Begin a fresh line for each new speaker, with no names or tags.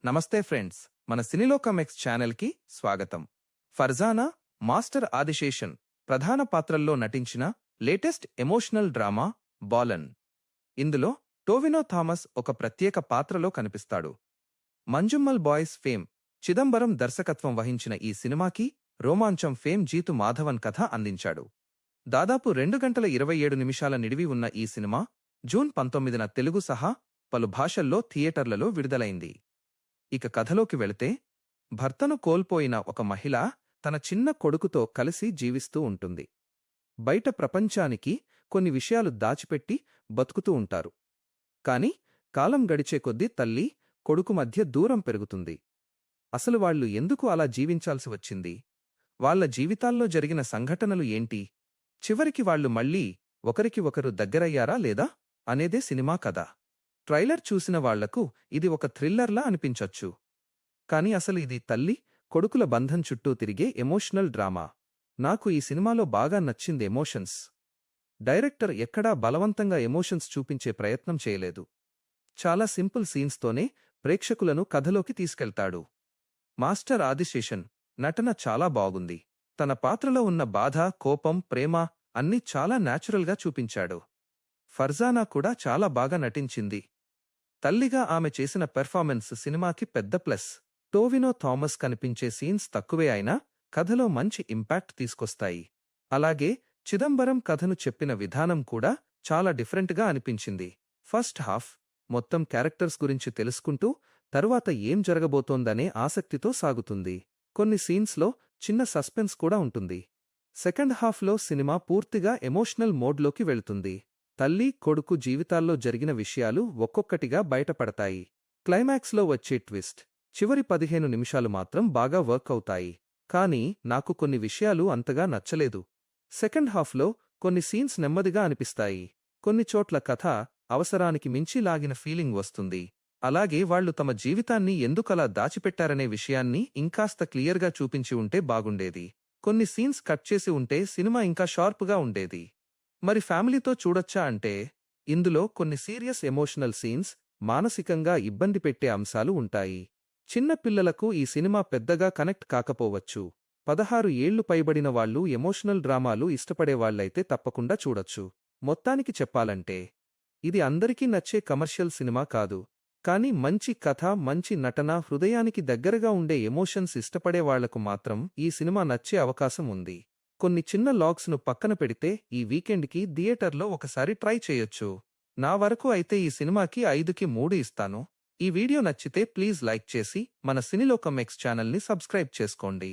నమస్తే ఫ్రెండ్స్, మన సినిలోకం ఎక్స్ ఛానల్కి స్వాగతం. ఫర్జానా, మాస్టర్ ఆదిశేషన్ ప్రధాన పాత్రల్లో నటించిన లేటెస్ట్ ఎమోషనల్ డ్రామా బాలన్. ఇందులో టోవినో థామస్ ఒక ప్రత్యేక పాత్రలో కనిపిస్తాడు. మంజుమ్మల్ బాయ్స్ ఫేమ్ చిదంబరం దర్శకత్వం వహించిన ఈ సినిమాకి రోమాంచం ఫేమ్ జీతు మాధవన్ కథ అందించాడు. దాదాపు 2 గంటల 27 నిమిషాల నిడివి ఉన్న ఈ సినిమా జూన్ 19న తెలుగు సహా పలు భాషల్లో థియేటర్లలో విడుదలైంది. ఇక కథలోకి వెళితే, భర్తను కోల్పోయిన ఒక మహిళ తన చిన్న కొడుకుతో కలిసి జీవిస్తూ ఉంటుంది. బయట ప్రపంచానికి కొన్ని విషయాలు దాచిపెట్టి బతుకుతూ ఉంటారు. కాని కాలం గడిచే కొద్దీ తల్లి, కొడుకు మధ్య దూరం పెరుగుతుంది. అసలు వాళ్లు ఎందుకు అలా జీవించాల్సి వచ్చింది? వాళ్ల జీవితాల్లో జరిగిన సంఘటనలు ఏంటి? చివరికి వాళ్లు మళ్లీ ఒకరికి ఒకరు దగ్గరయ్యారా లేదా అనేదే సినిమా కథ. ట్రైలర్ చూసిన వాళ్లకు ఇది ఒక థ్రిల్లర్లా అనిపించొచ్చు. కాని అసలు ఇది తల్లి, కొడుకుల బంధం చుట్టూ తిరిగే ఎమోషనల్ డ్రామా. నాకు ఈ సినిమాలో బాగా నచ్చింది ఎమోషన్స్. డైరెక్టర్ ఎక్కడా బలవంతంగా ఎమోషన్స్ చూపించే ప్రయత్నం చేయలేదు. చాలా సింపుల్ సీన్స్తోనే ప్రేక్షకులను కథలోకి తీసుకెళ్తాడు. మాస్టర్ ఆదిశేషన్ నటన చాలా బాగుంది. తన పాత్రలో ఉన్న బాధ, కోపం, ప్రేమ అన్నీ చాలా న్యాచురల్గా చూపించాడు. ఫర్జానా కూడా చాలా బాగా నటించింది. తల్లిగా ఆమె చేసిన పెర్ఫార్మెన్స్ సినిమాకి పెద్ద ప్లస్. టోవినో థామస్ కనిపించే సీన్స్ తక్కువే అయినా కథలో మంచి ఇంపాక్ట్ తీసుకొస్తాయి. అలాగే చిదంబరం కథను చెప్పిన విధానం కూడా చాలా డిఫరెంట్గా అనిపించింది. ఫస్ట్ హాఫ్ మొత్తం క్యారెక్టర్స్ గురించి తెలుసుకుంటూ తరువాత ఏం జరగబోతోందనే ఆసక్తితో సాగుతుంది. కొన్ని సీన్స్లో చిన్న సస్పెన్స్ కూడా ఉంటుంది. సెకండ్ హాఫ్లో సినిమా పూర్తిగా ఎమోషనల్ మోడ్లోకి వెళ్తుంది. తల్లి, కొడుకు జీవితాల్లో జరిగిన విషయాలు ఒక్కొక్కటిగా బయటపడతాయి. క్లైమాక్స్లో వచ్చే ట్విస్ట్, చివరి 15 నిమిషాలు మాత్రం బాగా వర్క్ అవుతాయి. కానీ నాకు కొన్ని విషయాలు అంతగా నచ్చలేదు. సెకండ్ హాఫ్లో కొన్ని సీన్స్ నెమ్మదిగా అనిపిస్తాయి. కొన్ని చోట్ల కథ అవసరానికి మించి లాగిన ఫీలింగ్ వస్తుంది. అలాగే వాళ్లు తమ జీవితాన్ని ఎందుకలా దాచిపెట్టారనే విషయాన్ని ఇంకాస్త క్లియర్గా చూపించి ఉంటే బాగుండేది. కొన్ని సీన్స్ కట్ చేసి ఉంటే సినిమా ఇంకా షార్ప్గా ఉండేది. మరి ఫ్యామిలీతో చూడొచ్చా అంటే, ఇందులో కొన్ని సీరియస్ ఎమోషనల్ సీన్స్, మానసికంగా ఇబ్బంది పెట్టే అంశాలు ఉంటాయి. చిన్న పిల్లలకు ఈ సినిమా పెద్దగా కనెక్ట్ కాకపోవచ్చు. 16 ఏళ్లు పైబడిన వాళ్లు ఎమోషనల్ డ్రామాలు ఇష్టపడేవాళ్లైతే తప్పకుండా చూడొచ్చు. మొత్తానికి చెప్పాలంటే, ఇది అందరికీ నచ్చే కమర్షియల్ సినిమా కాదు. కానీ మంచి కథ, మంచి నటన, హృదయానికి దగ్గరగా ఉండే ఎమోషన్స్ ఇష్టపడేవాళ్లకు మాత్రం ఈ సినిమా నచ్చే అవకాశం ఉంది. కొన్ని చిన్న లాగ్స్ ను పక్కన పెడితే ఈ వీకెండ్కి థియేటర్లో ఒకసారి ట్రై చేయొచ్చు. నా వరకు అయితే ఈ సినిమాకి 5కి 3 ఇస్తాను. ఈ వీడియో నచ్చితే ప్లీజ్ లైక్ చేసి మన సినిలోకం ఎక్స్ ఛానల్ని సబ్స్క్రైబ్ చేసుకోండి.